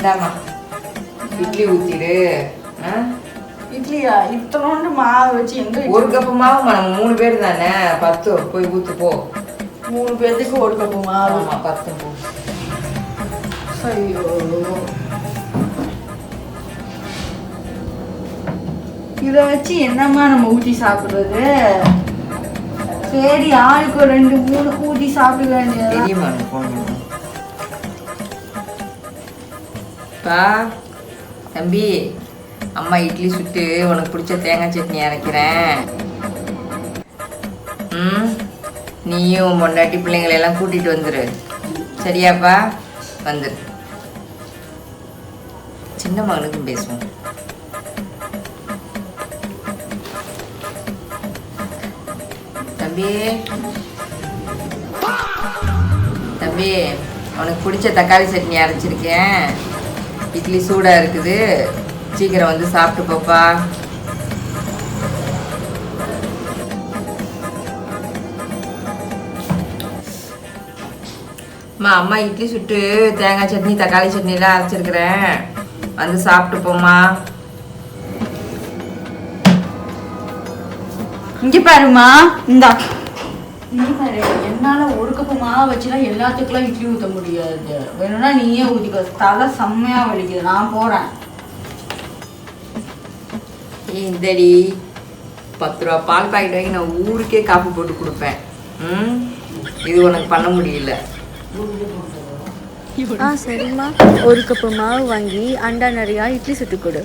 இந்தாம்மா இட்லி ஊற்றிடு. இட்லியா? இத்தனோண்டு மாவு வச்சு எங்க? ஒரு கப்பு மாவுமா, நம்ம 3 பேர் தானே, 10 போய் ஊற்று போ. 3 பேருக்கு 1 கப்பு மாவு. ஆமாம் 10 போ. ஐயோ, இதை வச்சு என்னம்மா நம்ம ஊற்றி சாப்பிட்றது? சரி, ஆளுக்கு 2 3 ஊற்றி சாப்பிட வேண்டியது. தெரியுமா ஃபோன் பா. தம்பி, அம்மா இட்லி சுட்டு உனக்கு பிடிச்ச தேங்காய் சட்னி அரைக்கிறேன். நீயும் பொண்டாட்டி பிள்ளைங்களெல்லாம் கூட்டிகிட்டு வந்துரு. சரியாப்பா? வந்துரு. சின்ன மகனுக்கும் பேசுவோம். தம்பி தம்பி, உனக்கு பிடிச்ச தக்காளி சட்னி அரைச்சிருக்கேன். இட்லி சூடாக இருக்குது, சீக்கிரம் வந்து சாப்பிட்டு போப்பா. அம்மா இட்லி சுட்டு தேங்காய் சட்னி தக்காளி சட்னிலாம் அரைச்சிருக்கிறேன், வந்து சாப்பிட்டு போம்மா. இங்கே பாருமா, இந்தா என்னால 1 கப்பு மாவு வச்சுலாம் எல்லாத்துக்குலாம் இட்லி ஊற்ற முடியாது. வேணும்னா நீயே ஊற்றிக்க. தலை செம்மையா வலிக்குது, நான் போறேன். இந்தடி 10 ரூபா பால் பாக்கெட் வாங்கி நான் ஊருக்கே காஃபி போட்டு கொடுப்பேன். இது உனக்கு பண்ண முடியல. சரிம்மா, 1 கப்பு மாவு வாங்கி அண்டா நிறையா இட்லி சுட்டு கொடு.